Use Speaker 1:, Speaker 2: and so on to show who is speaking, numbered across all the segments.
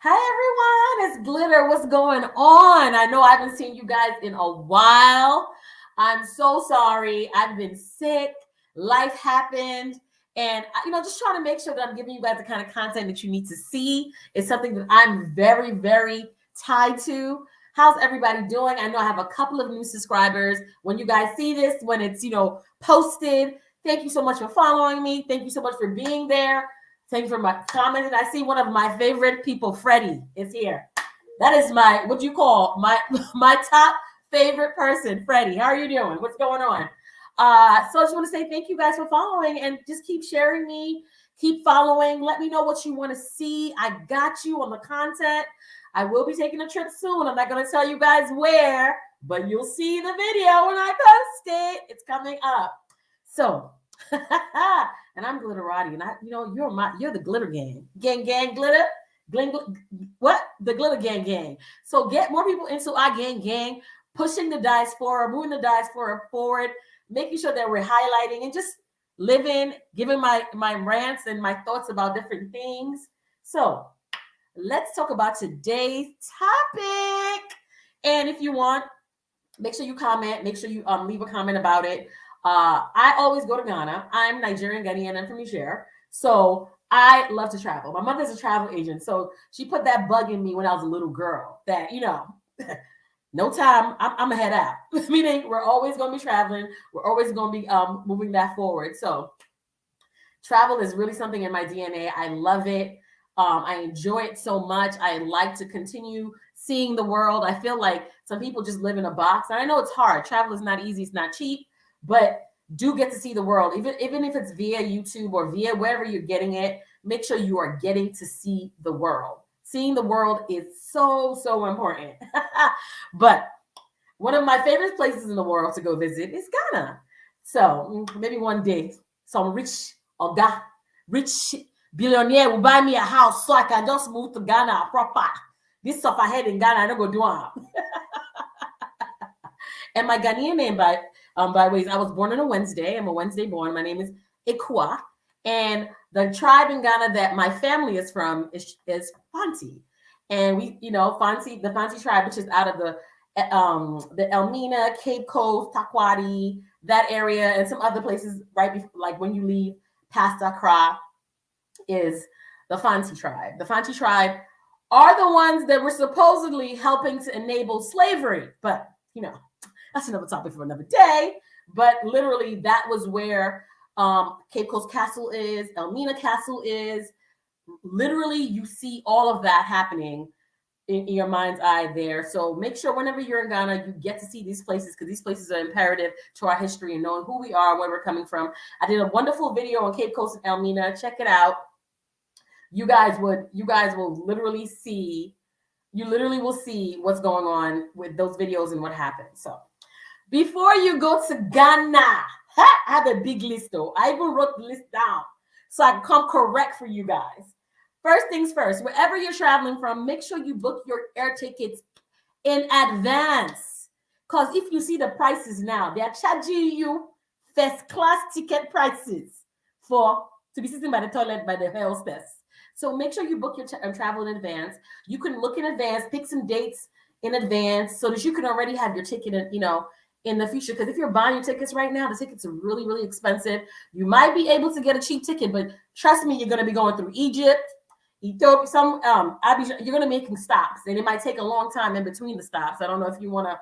Speaker 1: Hi everyone, it's Glitter. What's going on? I know I haven't seen you guys in a while. I'm so sorry. I've been sick. Life happened. And just trying to make sure that I'm giving you guys the kind of content that you need to see. It's something that I'm very, very tied to. How's everybody doing? I know I have a couple of new subscribers. When you guys see this, when it's posted, thank you so much for following me. Thank you so much for being there. Thank you for my comments. I see one of my favorite people, Freddie, is here. That is what you call my top favorite person, Freddie. How are you doing? What's going on? So I just want to say thank you guys for following and just keep sharing me, keep following. Let me know what you want to see. I got you on the content. I will be taking a trip soon. I'm not going to tell you guys where, but you'll see the video when I post it. It's coming up. So, and I'm Glitteratie, and you're the glitter gang, glitter, what the glitter gang. So get more people into our gang, pushing the diaspora, moving the diaspora forward, making sure that we're highlighting and just living, giving my rants and my thoughts about different things. So let's talk about today's topic. And if you want, make sure you comment, make sure you leave a comment about it. I always go to Ghana. I'm Nigerian, Ghanaian, and from Niger. So I love to travel. My mother's a travel agent. So she put that bug in me when I was a little girl that, no time, I'm going to head out. Meaning we're always going to be traveling. We're always going to be moving that forward. So travel is really something in my DNA. I love it. I enjoy it so much. I like to continue seeing the world. I feel like some people just live in a box. And I know it's hard. Travel is not easy. It's not cheap. But do get to see the world, even if it's via YouTube or via wherever you're getting it. Make sure you are getting to see the world. Seeing the world is so, so important. But one of my favorite places in the world to go visit is Ghana. So maybe one day some rich billionaire will buy me a house so I can just move to Ghana proper. This stuff I had in Ghana, I don't go do it. And my Ghanaian name, by ways, I was born on a Wednesday. I'm a Wednesday born. My name is Ikua. And the tribe in Ghana that my family is from is Fanti. And we, Fanti, the Fanti tribe, which is out of the Elmina, Cape Coast, Takoradi, that area, and some other places right before, like when you leave past Accra, is the Fanti tribe. The Fanti tribe are the ones that were supposedly helping to enable slavery. But, that's another topic for another day. But literally, that was where Cape Coast Castle is, Elmina Castle is. Literally, you see all of that happening in your mind's eye there. So make sure whenever you're in Ghana, you get to see these places, because these places are imperative to our history and knowing who we are, where we're coming from. I did a wonderful video on Cape Coast and Elmina. Check it out. You guys will literally see. You literally will see what's going on with those videos and what happened. So before you go to Ghana, I have a big list though. I even wrote the list down so I can come correct for you guys. First things first, wherever you're traveling from, make sure you book your air tickets in advance. Because if you see the prices now, they are charging you first class ticket prices to be sitting by the toilet by the hostess. So make sure you book your travel in advance. You can look in advance, pick some dates in advance so that you can already have your ticket in the future. Because if you're buying your tickets right now, the tickets are really, really expensive. You might be able to get a cheap ticket, but trust me, you're going to be going through Egypt, Ethiopia, you're going to be making stops, and it might take a long time in between the stops. I don't know if you want to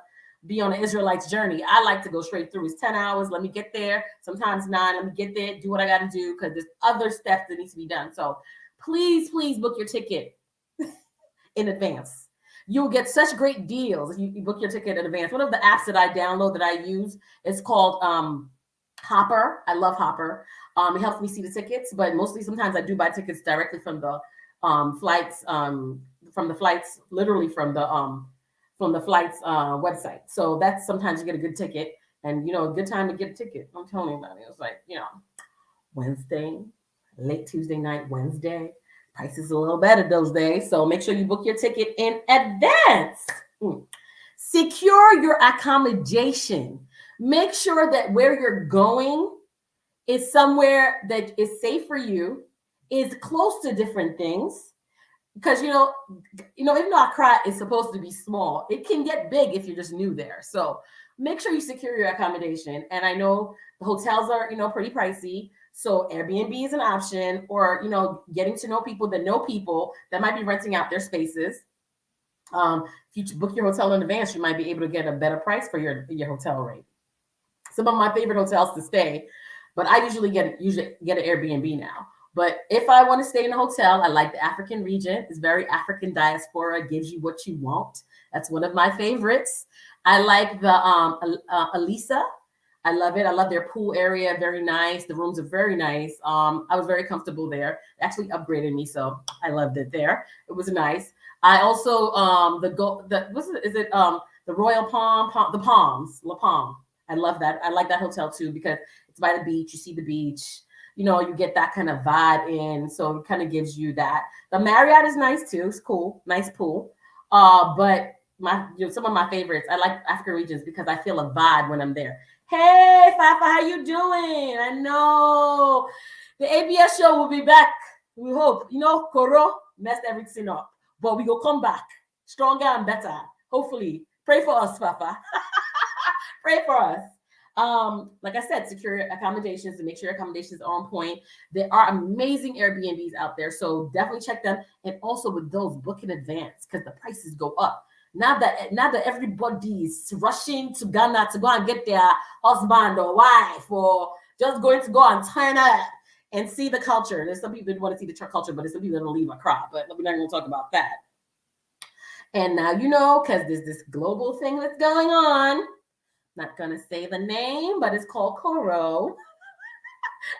Speaker 1: be on an Israelite's journey. I like to go straight through. It's 10 hours. Let me get there. Sometimes 9. Let me get there, do what I got to do, because there's other steps that needs to be done. So please book your ticket in advance. You'll get such great deals if you book your ticket in advance. One of the apps that I download that I use is called Hopper. I love Hopper. It helps me see the tickets, but mostly sometimes I do buy tickets directly from the flights, literally from the flight's website. So that's sometimes you get a good ticket, and a good time to get a ticket. I'm telling you about it. It's like Wednesday, late Tuesday night, Wednesday. Price is a little better those days. So make sure you book your ticket in advance. Secure your accommodation. Make sure that where you're going is somewhere that is safe for you, is close to different things. because even though Accra is supposed to be small, it can get big if you're just new there. So make sure you secure your accommodation. And I know the hotels are pretty pricey, so Airbnb is an option, or getting to know people that might be renting out their spaces. If you book your hotel in advance, you might be able to get a better price for your hotel rate. Some of my favorite hotels to stay, but I usually get an Airbnb now. But if I want to stay in a hotel, I like the African region. It's very African diaspora. It gives you what you want. That's one of my favorites. I like the Elisa. I love it. I love their pool area. Very nice. The rooms are very nice. I was very comfortable there. They actually upgraded me, so I loved it there. It was nice. I also the Royal Palm, the Palms, La Palm. I love that. I like that hotel too because it's by the beach. You see the beach. You get that kind of vibe in, so it kind of gives you that. The Marriott is nice too. It's cool, nice pool. But some of my favorites, I like African regions because I feel a vibe when I'm there. Hey, Fafa, how you doing? I know the ABS show will be back. We hope. Koro messed everything up, but we will come back stronger and better. Hopefully, pray for us, Fafa. Pray for us. Like I said, secure accommodations to make sure your accommodations are on point. There are amazing Airbnbs out there, so definitely check them. And also with those, book in advance because the prices go up. Now that everybody is rushing to Ghana to go and get their husband or wife, or just going to go and turn up and see the culture. There's some people who want to see the culture, but there's some people that don't leave Accra. But we're not going to talk about that. And now because there's this global thing that's going on. Not gonna say the name, but it's called Koro.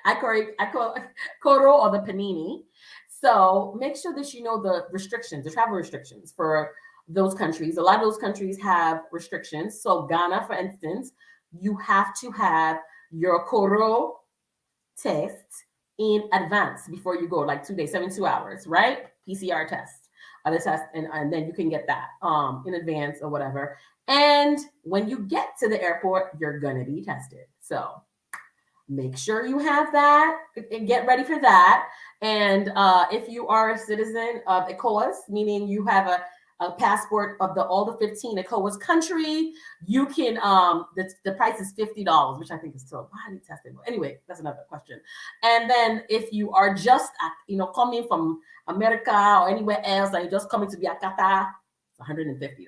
Speaker 1: I call it Koro or the Panini. So make sure that you know the restrictions, the travel restrictions for those countries. A lot of those countries have restrictions. So Ghana, for instance, you have to have your Koro test in advance before you go, like 2 days, 72 hours, right? PCR test. Other test, and then you can get that in advance or whatever. And when you get to the airport, you're gonna be tested. So make sure you have that and get ready for that. And if you are a citizen of ECOWAS, meaning you have a passport of all the 15 ECOWAS country, you can the price is $50, which I think is still highly tested. But anyway, that's another question. And then if you are just coming from America or anywhere else, and you're just coming to be at Qatar, it's $150.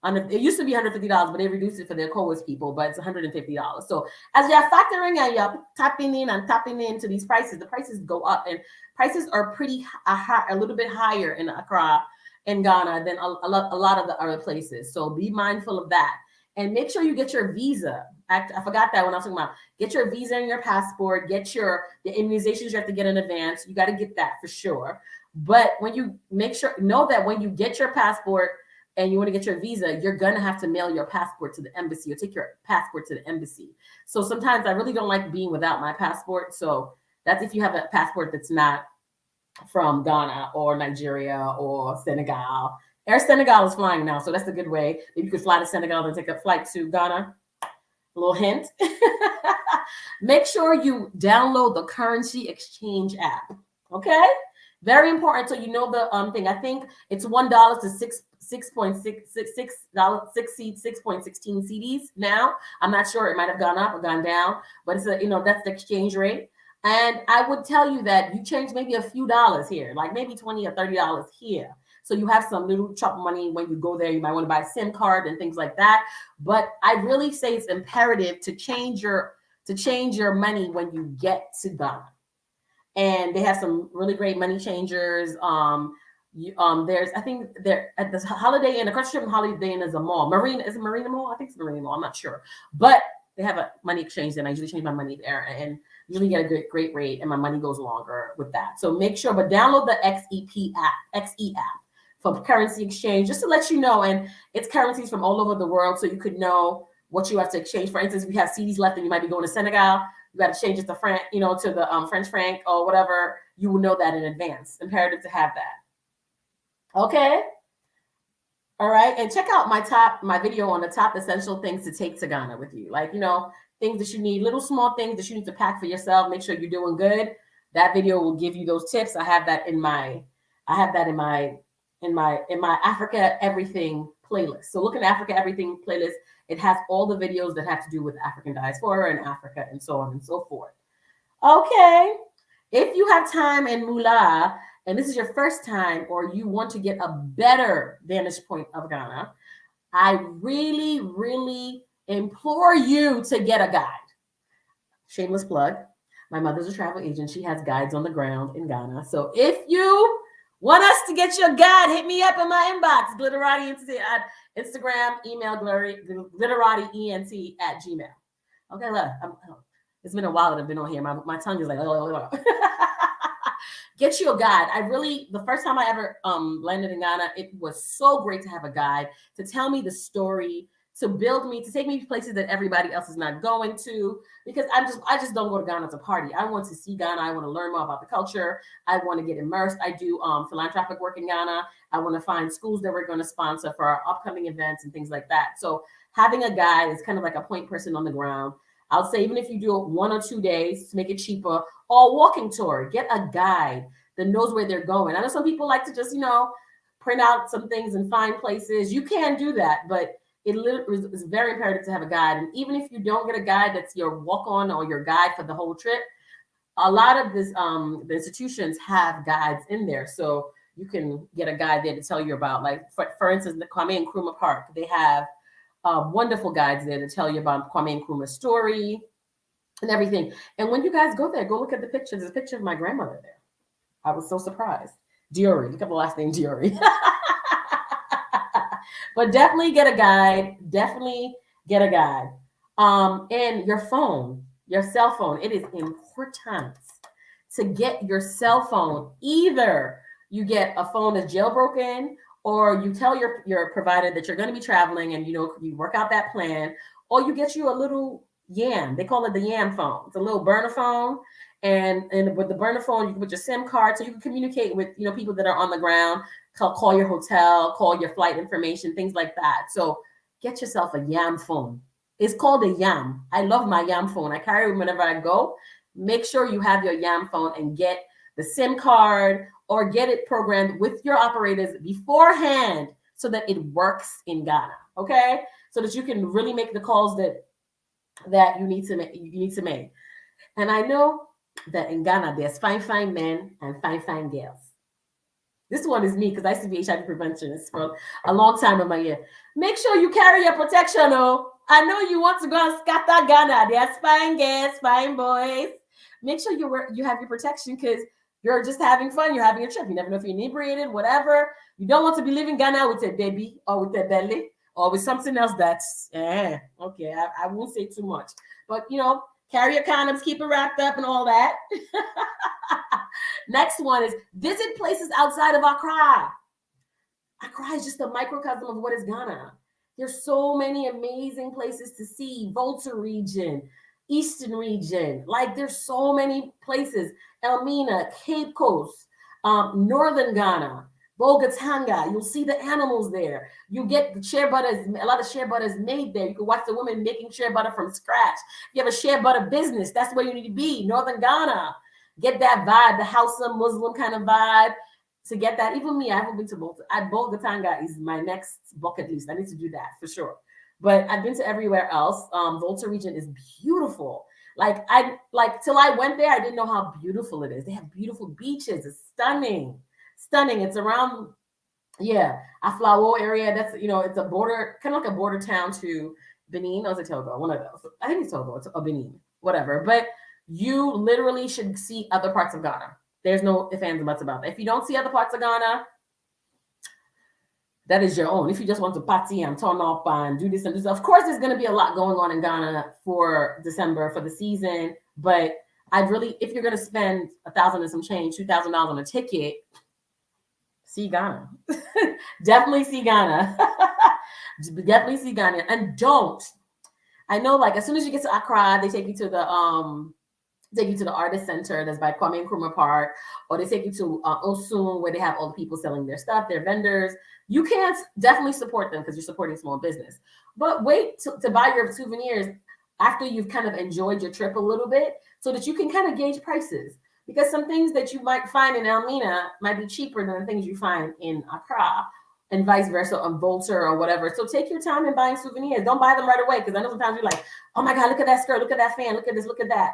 Speaker 1: And it used to be $150, but they reduced it for the ECOWAS people, but it's $150. So as you're factoring and you're tapping into these prices, the prices go up, and prices are a little bit higher in Accra and Ghana than a lot of the other places. So be mindful of that. And make sure you get your visa. I forgot that when I was talking about get your visa and your passport, the immunizations you have to get in advance. You got to get that for sure. But when you know that when you get your passport and you want to get your visa, you're going to have to mail your passport to the embassy or take your passport to the embassy. So sometimes I really don't like being without my passport. So that's if you have a passport that's not from Ghana or Nigeria or Senegal. Air Senegal is flying now, so that's a good way. Maybe you could fly to Senegal and take a flight to Ghana. A little hint. Make sure you download the currency exchange app. Okay? Very important. So you know the thing. I think it's $1 to 6.16 CDs now. I'm not sure. It might have gone up or gone down, but it's that's the exchange rate. And I would tell you that you change maybe a few dollars here, like maybe $20 or $30 here. So you have some little chop money when you go there. You might want to buy a SIM card and things like that. But I really say it's imperative to change your money when you get to Ghana. And they have some really great money changers. There's I think there at this Holiday Inn, the Crush Holiday Inn is a mall. Is it Marina Mall? I think it's Marina Mall. I'm not sure, but they have a money exchange, and I usually change my money there, and usually get a great rate, and my money goes longer with that. So make sure, but download the XE app for currency exchange, just to let you know. And it's currencies from all over the world, so you could know what you have to exchange. For instance, if you have CDs left and you might be going to Senegal, you got to change it to franc, to the French franc or whatever. You will know that in advance. Imperative to have that. Okay. All right. And check out my video on the top essential things to take to Ghana with you. Like, things that you need, little small things that you need to pack for yourself. Make sure you're doing good. That video will give you those tips. I have that in my Africa Everything playlist. So look at Africa Everything playlist. It has all the videos that have to do with African diaspora and Africa and so on and so forth. Okay. If you have time in Moolah, and this is your first time, or you want to get a better vantage point of Ghana, I really, really implore you to get a guide. Shameless plug. My mother's a travel agent. She has guides on the ground in Ghana. So if you want us to get your guide, hit me up in my inbox, Glitteratie at Instagram, email glitteratieent@gmail. Okay, look, it's been a while that I've been on here. My tongue is like, Get you a guide. The first time I ever landed in Ghana, it was so great to have a guide to tell me the story, to take me to places that everybody else is not going to, because I just don't go to Ghana to party. I want to see Ghana. I want to learn more about the culture. I want to get immersed. I do philanthropic work in Ghana. I want to find schools that we're going to sponsor for our upcoming events and things like that. So having a guide is kind of like a point person on the ground. I'll say, even if you do it 1 or 2 days to make it cheaper, or walking tour, get a guide that knows where they're going. I know some people like to just, print out some things and find places. You can do that, but it is very imperative to have a guide. And even if you don't get a guide that's your walk-on or your guide for the whole trip, a lot of the institutions have guides in there. So you can get a guide there to tell you about, like, for instance, the Kwame Nkrumah Park. They have wonderful guides there to tell you about Kwame Nkrumah's story and everything. And when you guys go there, go look at the pictures. There's a picture of my grandmother there. I was so surprised. Diori, look at the last name, Diori. But definitely get a guide. Definitely get a guide. And your phone, your cell phone, it is important to get your cell phone. Either you get a phone that's jailbroken, or you tell your provider that you're going to be traveling and, you work out that plan, or you get you a little YAM. They call it the YAM phone. It's a little burner phone. And with the burner phone, you can put your SIM card so you can communicate with, people that are on the ground, call your hotel, call your flight information, things like that. So get yourself a YAM phone. It's called a YAM. I love my YAM phone. I carry it whenever I go. Make sure you have your YAM phone and get the SIM card, or get it programmed with your operators beforehand so that it works in Ghana, okay? So that you can really make the calls that you need to make. And I know that in Ghana, there's fine men and fine girls. This one is me, because I used to be HIV preventionist for a long time in my year. Make sure you carry your protection, oh. I know you want to go and scatter Ghana. There's fine girls, fine boys. Make sure you have your protection, because you're just having fun. You're having a trip. You never know if you're inebriated, whatever. You don't want to be leaving Ghana with a baby, or with a belly, or with something else that's, okay, I won't say too much. But, carry your condoms, keep it wrapped up and all that. Next one is visit places outside of Accra. Accra is just a microcosm of what is Ghana. There's so many amazing places to see. Volta region, Eastern region. Like, there's so many places. Elmina, Cape Coast, Northern Ghana, Bogatanga. You'll see the animals there. You get the shea butter. A lot of shea butter is made there. You can watch the women making shea butter from scratch. If you have a shea butter business, that's where you need to be. Northern Ghana. Get that vibe, the Hausa Muslim kind of vibe. To get that, even me, I haven't been to Bogatanga is my next bucket list. I need to do that for sure. But I've been to everywhere else. Volta region is beautiful. Till I went there, I didn't know how beautiful it is. They have beautiful beaches. It's stunning. It's around, Aflao area. That's, it's a border, kind of like a border town to Benin. Or is it Togo? One of those. I think it's Togo. It's a Benin, whatever. But you literally should see other parts of Ghana. There's no ifs, ands, and buts about that. If you don't see other parts of Ghana, that is your own. If you just want to party and turn up and do this and this, of course, there's going to be a lot going on in Ghana for December, for the season. But if you're going to spend $1,000 and some change, $2,000 on a ticket, see Ghana. Definitely see Ghana. Definitely see Ghana. And I know, as soon as you get to Accra, they take you to the artist center that's by Kwame Nkrumah Park, or they take you to Osun, where they have all the people selling their stuff, their vendors. You can definitely support them because you're supporting small business. But wait to buy your souvenirs after you've kind of enjoyed your trip a little bit, so that you can kind of gauge prices. because some things that you might find in Elmina might be cheaper than the things you find in Accra, and vice versa on Volta or whatever. So take your time in buying souvenirs. Don't buy them right away, because I know sometimes you're like, oh my God, look at that skirt, look at that fan, look at this, look at that.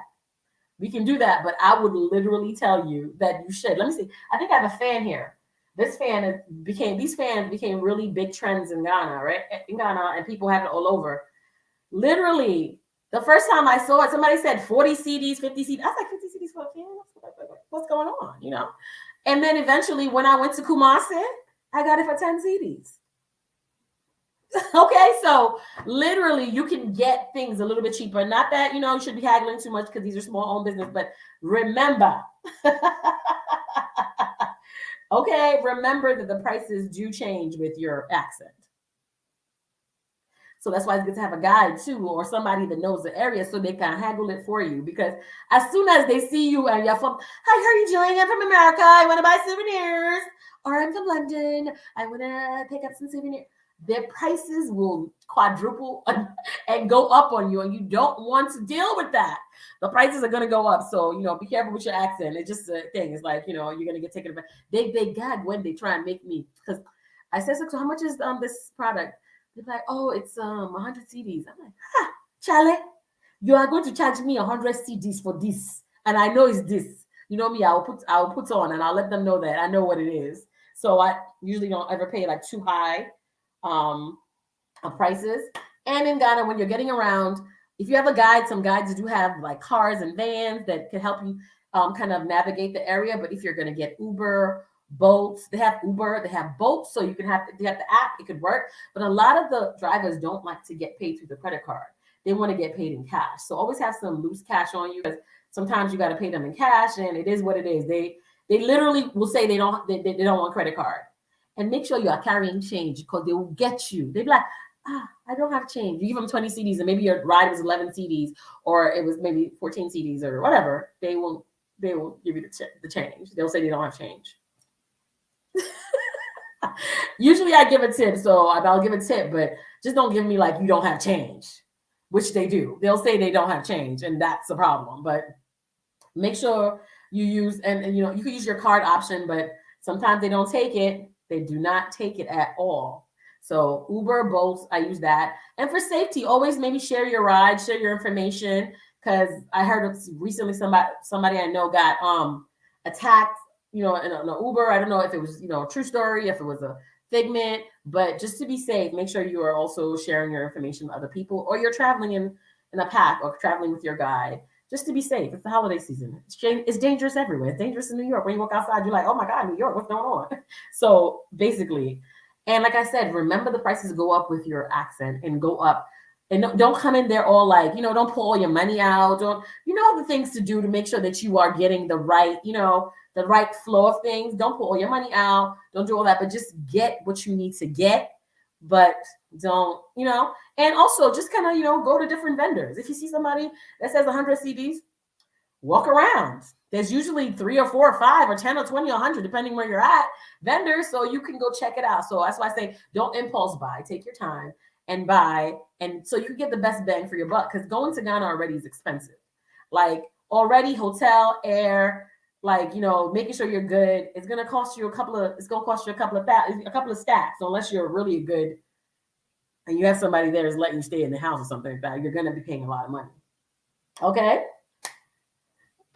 Speaker 1: We can do that, but I would literally tell you that you should. Let me see. I think I have a fan here. These fans became really big trends in Ghana, right? In Ghana, and people have it all over. Literally, the first time I saw it, somebody said 40 CDs, 50 CDs. I was like, 50 CDs for a fan? What's going on? You know? And then eventually, when I went to Kumasi, I got it for 10 CDs. Okay, so literally you can get things a little bit cheaper. Not that, you know, you should be haggling too much because these are small owned business, but remember, okay, remember that the prices do change with your accent. So that's why it's good to have a guide too, or somebody that knows the area so they can haggle it for you. Because as soon as they see you and you're from, hi, how are you doing? I'm from America. I want to buy souvenirs. Or I'm from London. I want to pick up some souvenirs. Their prices will quadruple and go up on you, and you don't want to deal with that. The prices are going to go up. So, you know, be careful with your accent. It's just a thing. It's like, you know, you're going to get taken advantage. They gag when they try and make me, because I said, so how much is this product? They're like, oh, it's 100 CDs. I'm like, ha, Charlie, you are going to charge me 100 CDs for this, and I know it's this. You know me, I'll put on, and I'll let them know that I know what it is. So I usually don't ever pay like too high prices. And in Ghana, when you're getting around, if you have a guide, some guides do have like cars and vans that can help you kind of navigate the area. But if you're going to get Uber, Bolts, they have Uber, they have Bolts, so you can have the app, it could work. But a lot of the drivers don't like to get paid through the credit card. They want to get paid in cash. So always have some loose cash on you, because sometimes you got to pay them in cash, and it is what it is. They literally will say they don't want credit card. And make sure you are carrying change, because they will get you. They'll be like, I don't have change. You give them 20 CDs, and maybe your ride was 11 CDs, or it was maybe 14 CDs or whatever. They will give you the change. They'll say they don't have change. Usually I give a tip, so I'll give a tip, but just don't give me like you don't have change, which they do. They'll say they don't have change, and that's the problem. But make sure you use, and you know, you can use your card option, but sometimes they don't take it. They do not take it at all. So Uber, Bolt, I use that. And for safety, always maybe share your ride, share your information, because I heard recently somebody I know got attacked, you know, in an Uber. I don't know if it was, you know, a true story, if it was a figment, but just to be safe, make sure you are also sharing your information with other people, or you're traveling in a pack or traveling with your guide, just to be safe. It's the holiday season. It's dangerous everywhere. It's dangerous in New York. When you walk outside, you're like, oh my God, New York, what's going on? So basically, and like I said, remember the prices go up with your accent and go up. And don't come in there all like, you know, don't pull all your money out. Don't, you know, the things to do to make sure that you are getting the right, you know, the right flow of things. Don't pull all your money out. Don't do all that, but just get what you need to get. But don't, you know, and also just kind of, you know, go to different vendors. If you see somebody that says 100 CDs, walk around. There's usually 3 or 4 or 5 or 10 or 20 or 100, depending where you're at, vendors. So you can go check it out. So that's why I say don't impulse buy. Take your time and buy. And so you can get the best bang for your buck, because going to Ghana already is expensive. Like already hotel, air, like, you know, making sure you're good. It's going to cost you a couple of stacks, unless you're really good and you have somebody there is letting you stay in the house or something like that. You're going to be paying a lot of money. Okay.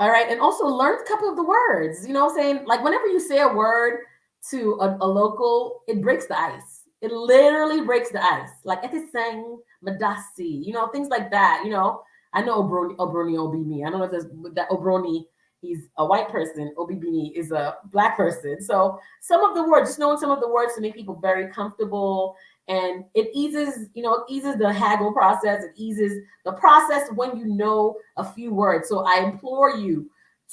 Speaker 1: All right. And also learn a couple of the words, you know what I'm saying? Like whenever you say a word to a local, it breaks the ice. It literally breaks the ice. Like Etiseng, Madasi, you know, things like that. You know, I know Obroni Obimi. I don't know if there's that Obroni, he's a white person. Obibini is a black person. So some of the words, just knowing some of the words to make people very comfortable. And it eases, you know, it eases the haggle process. It eases the process when you know a few words. So I implore you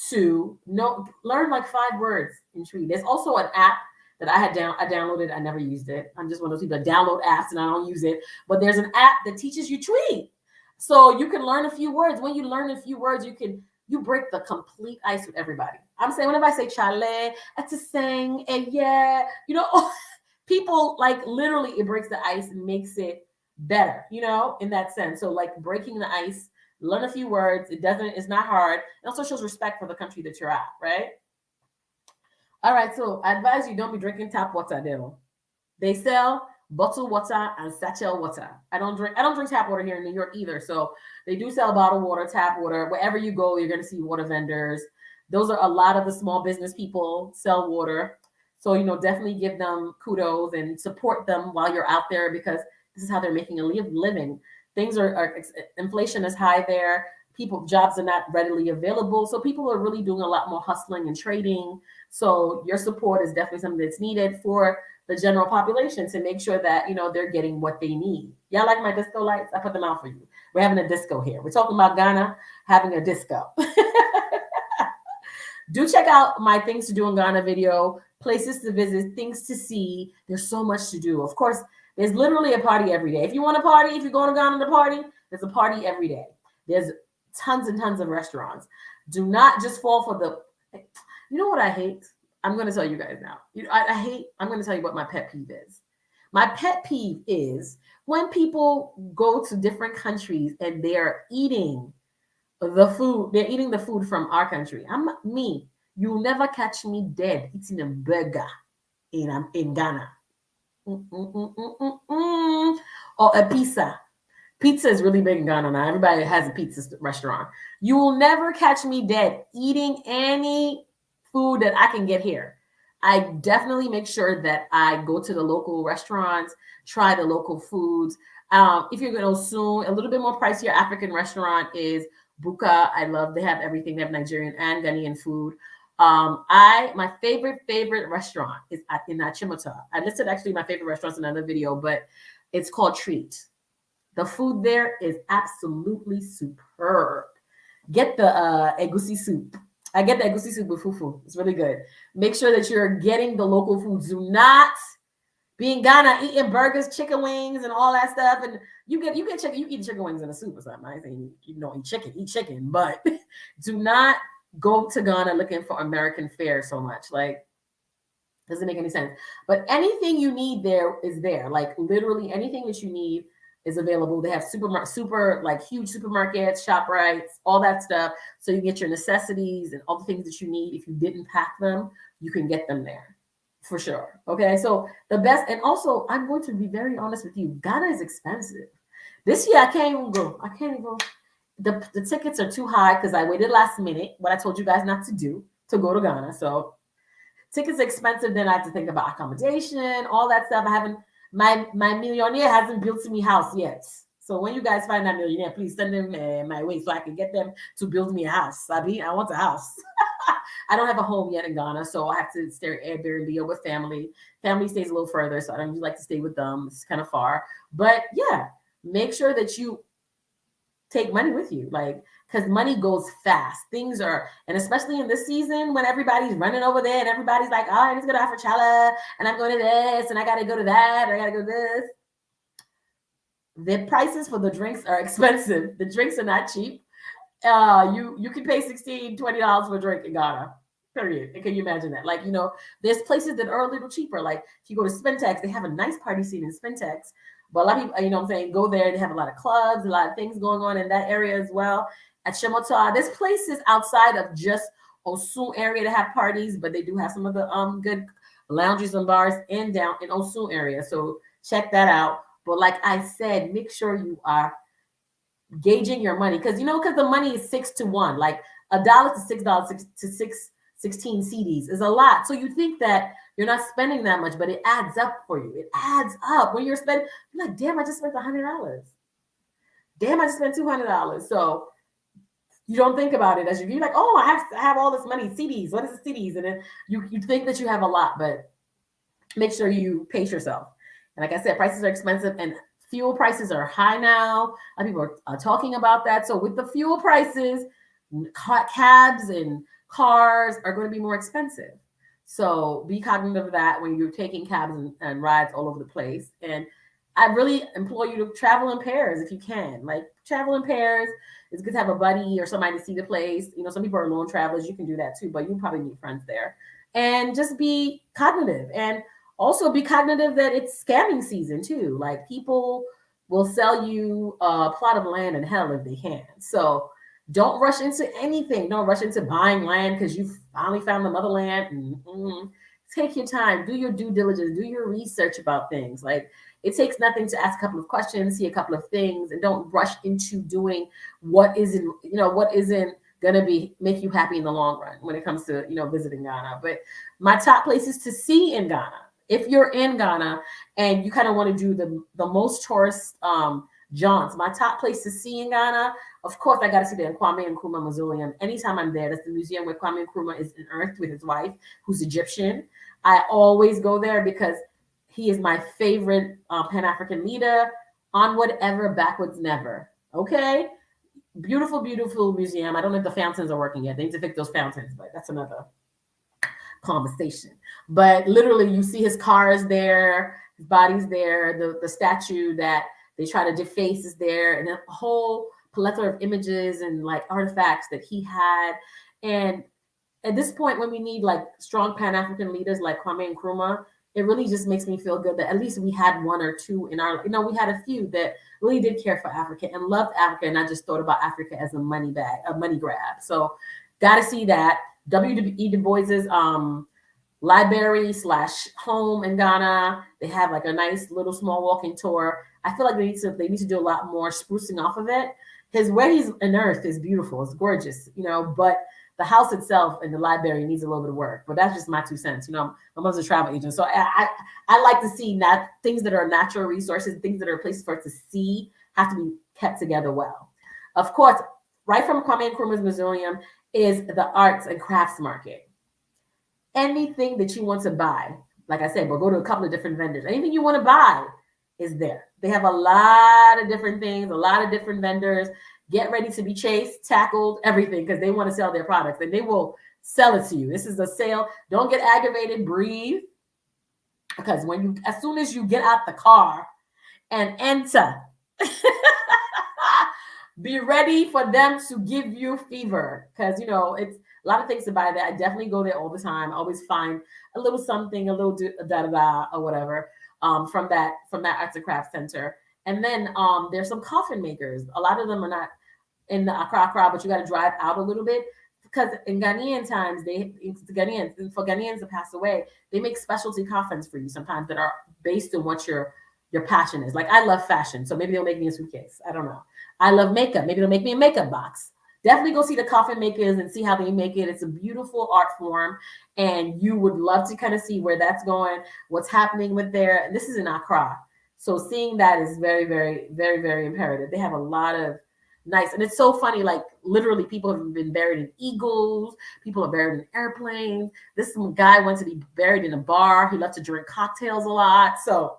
Speaker 1: to learn like 5 words in Tree. There's also an app that I downloaded. I never used it. I'm just one of those people that download apps and I don't use it. But there's an app that teaches you Tree. So you can learn a few words. When you learn a few words, you break the complete ice with everybody. I'm saying whenever I say chale, Etiseng, yeah, you know, people like literally it breaks the ice and makes it better, you know, in that sense. So like breaking the ice learn a few words. It's not hard. It also shows respect for the country that you're at, right? All right, so I advise you don't be drinking tap water there. They sell bottled water and sachet water. I don't drink tap water here in New York either. So they do sell bottled water, tap water. Wherever you go, you're gonna see water vendors. Those are a lot of the small business people sell water. So definitely give them kudos and support them while you're out there, because this is how they're making a living. Things are inflation is high there. Jobs are not readily available. So people are really doing a lot more hustling and trading. So your support is definitely something that's needed for the general population, to make sure that they're getting what they need. Y'all like my disco lights? I put them out for you. We're having a disco here. We're talking about Ghana having a disco. Do check out my things to do in Ghana video, places to visit, things to see. There's so much to do. Of course, there's literally a party every day. If you want a party, if you're going to Ghana to party, there's a party every day. There's tons and tons of restaurants. Do not just fall for the, you know what I hate? I'm going to tell you guys now. I'm going to tell you what my pet peeve is. My pet peeve is when people go to different countries and they're eating the food. They're eating the food from our country. You'll never catch me dead eating a burger in Ghana. Or a pizza. Pizza is really big in Ghana now. Everybody has a pizza restaurant. You will never catch me dead eating any food that I can get here. I definitely make sure that I go to the local restaurants, try the local foods. If you're going to soon, a little bit more pricier African restaurant is Buka. They have everything. They have Nigerian and Ghanaian food. My favorite restaurant is in Achimota. I listed actually my favorite restaurants in another video, but it's called Treat. The food there is absolutely superb. Get the egusi soup. I get the egusi soup with fufu. It's really good. Make sure that you're getting the local foods. Do not be in Ghana eating burgers, chicken wings, and all that stuff. And you get chicken. You eat chicken wings in a soup or something. I think you don't eat chicken, but do not go to Ghana looking for American fare so much. Like, doesn't make any sense. But anything you need there is there. Like literally anything that you need is available. They have super like huge supermarkets, ShopRites, all that stuff. So you get your necessities and all the things that you need. If you didn't pack them, you can get them there for sure. Okay. So the best, and also I'm going to be very honest with you. Ghana is expensive. This year I can't even go. The tickets are too high because I waited last minute, what I told you guys not to do, to go to Ghana. So tickets are expensive. Then I have to think about accommodation, all that stuff. My millionaire hasn't built me house yet. So when you guys find that millionaire, please send them my way so I can get them to build me a house. Sabi, I want a house. I don't have a home yet in Ghana, so I have to stay at Airbnb or with family. Family stays a little further, so I don't usually like to stay with them. It's kind of far. But yeah, make sure that you take money with you, like, because money goes fast. Things are, and especially in this season when everybody's running over there and everybody's like, oh, I'm just going to Afrochala and I'm going to this and I got to go to that and I got to go to this. The prices for the drinks are expensive. The drinks are not cheap. You can pay $16, $20 for a drink in Ghana. Period. And can you imagine that? Like, there's places that are a little cheaper. Like if you go to Spintex, they have a nice party scene in Spintex. But a lot of people, what I'm saying, go there. They have a lot of clubs, a lot of things going on in that area as well. At Shemota, there's places outside of just Osun area to have parties, but they do have some of the good lounges and bars in Osun area. So check that out. But like I said, make sure you are gauging your money because the money is 6 to 1. Like $1 to $6 to 16 cedis is a lot. So you think that you're not spending that much, but it adds up for you. It adds up when you're spending. You're like, damn, I just spent $100. Damn, I just spent $200. So you don't think about it as you're like, oh, I have all this money, CDs. What is the CDs? And then you think that you have a lot, but make sure you pace yourself. And like I said, prices are expensive and fuel prices are high now. A lot of people are talking about that. So with the fuel prices, cabs and cars are going to be more expensive. So be cognizant of that when you're taking cabs and rides all over the place. And I really implore you to travel in pairs if you can. Like travel in pairs. It's good to have a buddy or somebody to see the place. Some people are lone travelers. You can do that too, but you probably meet friends there. And just be cognitive. And also be cognitive that it's scamming season too. Like people, will sell you a plot of land in hell if they can. So don't rush into anything. Don't rush into buying land because you finally found the motherland. Take your time, do your due diligence, do your research about things. Like, it takes nothing to ask a couple of questions, see a couple of things, and don't rush into doing what isn't gonna be make you happy in the long run when it comes to visiting Ghana. But my top places to see in Ghana, if you're in Ghana and you kind of want to do the most tourist jaunts, my top place to see in Ghana, of course, I got to see the Kwame Nkrumah Mausoleum. Anytime I'm there, that's the museum where Kwame Nkrumah is unearthed with his wife, who's Egyptian. I always go there because he is my favorite Pan-African leader. On whatever, backwards never. Okay? Beautiful, beautiful museum. I don't know if the fountains are working yet. They need to fix those fountains, but that's another conversation. But literally, you see his cars there, his body's there, the statue that they try to deface is there, and a whole plethora of images and like artifacts that he had. And at this point, when we need like strong Pan-African leaders like Kwame Nkrumah, it really just makes me feel good that at least we had one or two in our, we had a few that really did care for Africa and loved Africa, and not just thought about Africa as a money grab. So got to see that. W.E. Du Bois's library / home in Ghana. They have like a nice little small walking tour. I feel like they need to do a lot more sprucing off of it. Where he's unearthed is beautiful. It's gorgeous, but the house itself and the library needs a little bit of work. But that's just my 2 cents. My mother's a travel agent. So I like to see things that are natural resources, things that are places for us to see, have to be kept together well. Of course, right from Kwame Nkrumah's Mausoleum is the arts and crafts market. Anything that you want to buy, like I said, we'll go to a couple of different vendors. Anything you want to buy is there. They have a lot of different things, a lot of different vendors. Get ready to be chased, tackled, everything, because they want to sell their products and they will sell it to you. This is a sale. Don't get aggravated. Breathe. Because as soon as you get out the car and enter, be ready for them to give you fever. Because, it's a lot of things to buy there. I definitely go there all the time. I always find a little something, a little da-da-da or whatever from that arts and crafts center. And then there's some coffin makers. A lot of them are not in the Accra, but you got to drive out a little bit, because in Ghanaian times, for Ghanaians to pass away, they make specialty coffins for you sometimes that are based on what your passion is. Like, I love fashion, so maybe they'll make me a suitcase. I don't know. I love makeup. Maybe they'll make me a makeup box. Definitely go see the coffin makers and see how they make it. It's a beautiful art form, and you would love to kind of see where that's going, what's happening with there. This is in Accra. So seeing that is very, very, very, very imperative. They have a lot of nice, and it's so funny, like literally people have been buried in eagles, people are buried in airplanes. This guy went to be buried in a bar. He loved to drink cocktails a lot. So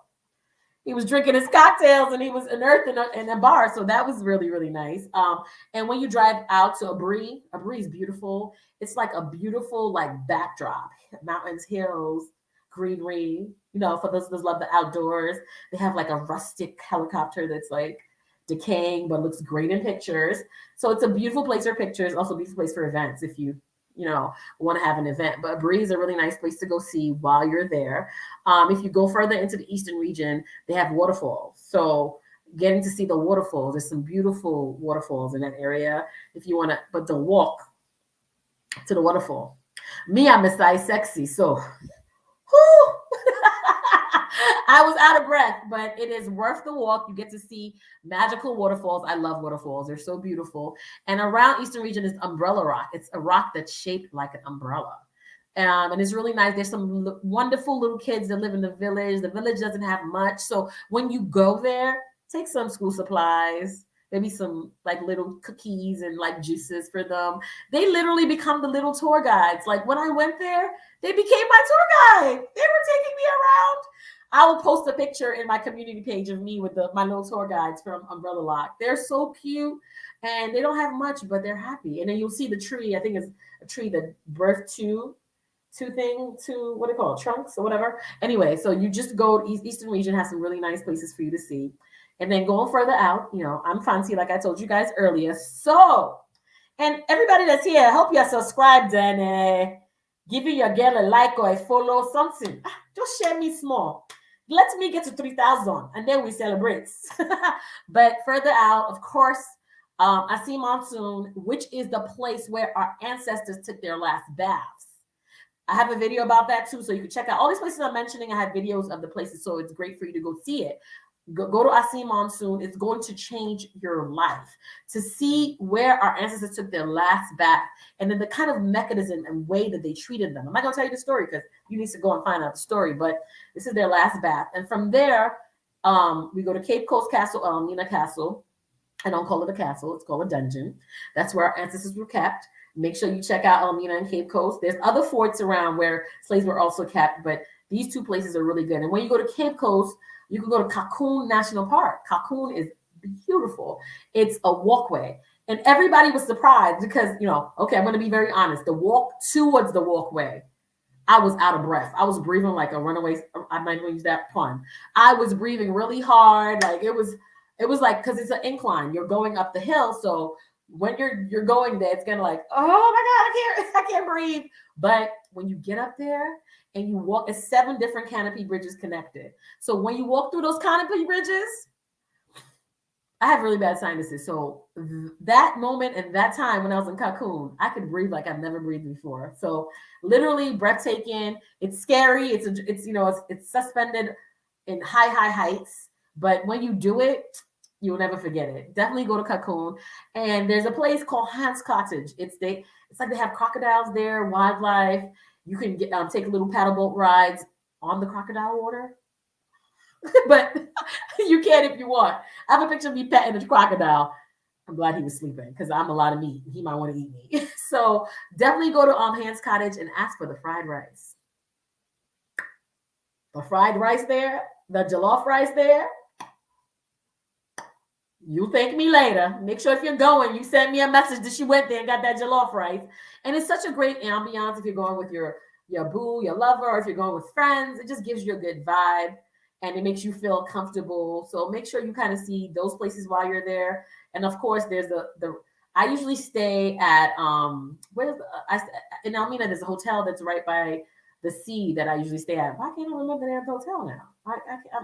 Speaker 1: he was drinking his cocktails and he was unearthed in a bar. So that was really, really nice. And when you drive out to Abri is beautiful. It's like a beautiful like backdrop, mountains, hills, greenery, for those that love the outdoors. They have like a rustic helicopter that's like decaying but looks great in pictures. So it's a beautiful place for pictures, also a beautiful place for events if you want to have an event. But Bree is a really nice place to go see while you're there. If you go further into the eastern region, they have waterfalls. So getting to see the waterfalls, there's some beautiful waterfalls in that area if you want to, but the walk to the waterfall. Me, I'm a size sexy, so I was out of breath, but it is worth the walk. You get to see magical waterfalls. I love waterfalls. They're so beautiful. And around Eastern region is Umbrella Rock. It's a rock that's shaped like an umbrella. And it's really nice. There's some wonderful little kids that live in the village. The village doesn't have much. So when you go there, take some school supplies, maybe some like little cookies and like juices for them. They literally become the little tour guides. Like when I went there, they became my tour guide. They were taking me around. I will post a picture in my community page of me with my little tour guides from Umbrella Rock. They're so cute and they don't have much, but they're happy. And then you'll see the tree. I think it's a tree that birthed two what do you call it, trunks or whatever. Anyway, so you just go, Eastern region has some really nice places for you to see. And then going further out, I'm fancy, like I told you guys earlier. So, and everybody that's here, I hope you're subscribed and giving your girl a like or a follow, something. Just share me small. Let me get to 3,000 and then we celebrate. But further out, of course, I see Monsoon, which is the place where our ancestors took their last baths. I have a video about that too, so you can check out all these places I'm mentioning. I have videos of the places, so it's great for you to go see it. Go to Asim Monsoon. It's going to change your life to see where our ancestors took their last bath and then the kind of mechanism and way that they treated them. I'm not going to tell you the story because you need to go and find out the story, but this is their last bath. And from there, we go to Cape Coast Castle, Elmina Castle. I don't call it a castle. It's called a dungeon. That's where our ancestors were kept. Make sure you check out Elmina and Cape Coast. There's other forts around where slaves were also kept, but these two places are really good. And when you go to Cape Coast, you can go to Cocoon National Park. Cocoon is beautiful. It's a walkway. And everybody was surprised because, okay, I'm going to be very honest. The walk towards the walkway, I was out of breath. I was breathing like a runaway. I might use that pun. I was breathing really hard. Like it was like, because it's an incline. You're going up the hill. So when you're going there, it's gonna like, oh my God, I can't breathe. But when you get up there and you walk, it's 7 different canopy bridges connected. So when you walk through those canopy bridges, I have really bad sinuses. So that moment and that time when I was in Cocoon, I could breathe like I've never breathed before. So literally breathtaking. It's scary. It's suspended in high heights. But when you do it, you'll never forget it. Definitely go to Cocoon. And there's a place called Hans Cottage. It's like they have crocodiles there, wildlife. You can get take little paddle boat rides on the crocodile water. But you can if you want. I have a picture of me petting a crocodile. I'm glad he was sleeping because I'm a lot of meat. He might want to eat me. So definitely go to Hans Cottage and ask for the fried rice. The fried rice there, the jollof rice there. You thank me later. Make sure if you're going, you send me a message that you went there and got that jollof rice. And it's such a great ambiance if you're going with your boo, your lover, or if you're going with friends. It just gives you a good vibe and it makes you feel comfortable. So make sure you kind of see those places while you're there. And of course, there's I usually stay at in Elmina. There's a hotel that's right by the sea that I usually stay at. Why can't I remember the hotel now?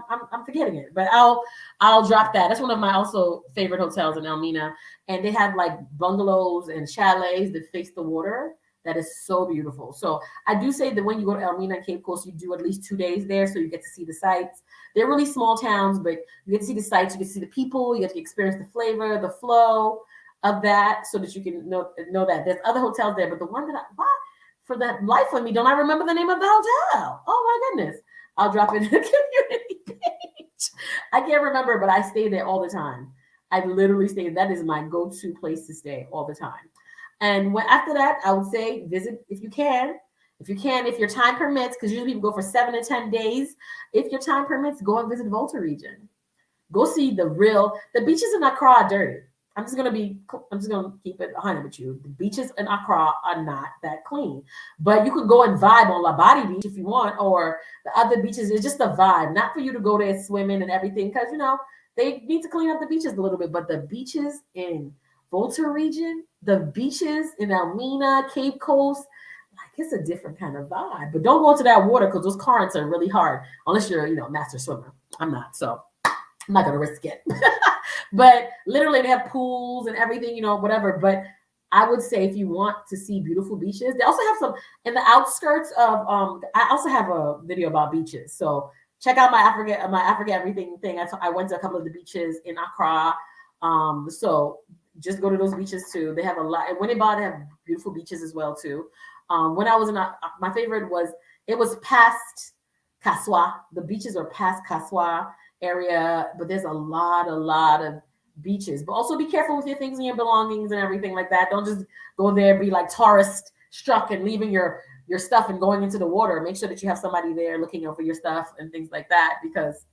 Speaker 1: I'm forgetting it, but I'll drop that. That's one of my also favorite hotels in Elmina, and they have like bungalows and chalets that face the water. That is so beautiful. So I do say that when you go to Elmina and Cape Coast, you do at least 2 days there, so you get to see the sights. They're really small towns, but you get to see the sights, you get to see the people, you get to experience the flavor, the flow of that, so that you can know that. There's other hotels there, but the one that for the life of me, don't I remember the name of the hotel? Oh my goodness. I'll drop it in the community page. I can't remember, but I stay there all the time. I literally stay. That is my go-to place to stay all the time. And after that, I would say visit if you can. If your time permits, because usually people go for 7 to 10 days. If your time permits, go and visit Volta region. Go see the beaches in Accra are dirty. I'm just gonna keep it 100 with you. The beaches in Accra are not that clean, but you could go and vibe on Labadi Beach if you want, or the other beaches. It's just a vibe, not for you to go there swimming and everything, because they need to clean up the beaches a little bit. But the beaches in Volta region, the beaches in Elmina, Cape Coast, like it's a different kind of vibe. But don't go into that water because those currents are really hard, unless you're a master swimmer. I'm not, so I'm not gonna risk it. But literally they have pools and everything, whatever. But I would say if you want to see beautiful beaches, they also have some in the outskirts of I also have a video about beaches. So check out my Africa Everything thing. I went to a couple of the beaches in Accra. So just go to those beaches too. They have a lot. And Winneba, they have beautiful beaches as well too. When I was my favorite was past Kaswa. The beaches are past Kaswa area, but there's a lot of beaches. But also be careful with your things and your belongings and everything like that. Don't just go there, be like tourist struck and leaving your stuff and going into the water. Make sure that you have somebody there looking over your stuff and things like that, because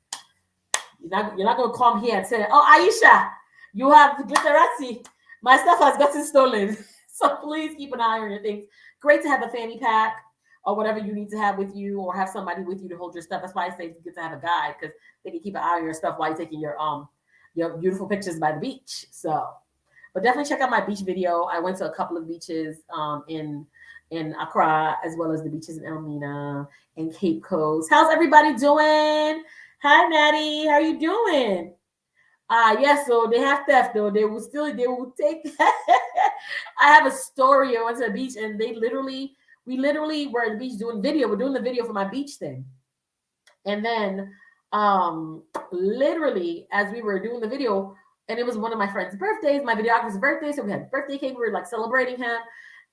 Speaker 1: you're not going to come here and say, oh, Aisha, you have Glitteratie. My stuff has gotten stolen. So please keep an eye on your things. Great to have a fanny pack or whatever you need to have with you, or have somebody with you to hold your stuff. That's why I say it's good to have a guide, because they can keep an eye on your stuff while you're taking your beautiful pictures by the beach. So, but definitely check out my beach video. I went to a couple of beaches in Accra, as well as the beaches in Elmina and Cape Coast. How's everybody doing? Hi, Natty. How you doing? Yes, so they have theft though. They will take I have a story. I went to the beach and we literally were at the beach doing video. We're doing the video for my beach thing. And then literally as we were doing the video, and it was one of my friend's birthdays, my videographer's birthday. So we had birthday cake, we were like celebrating him.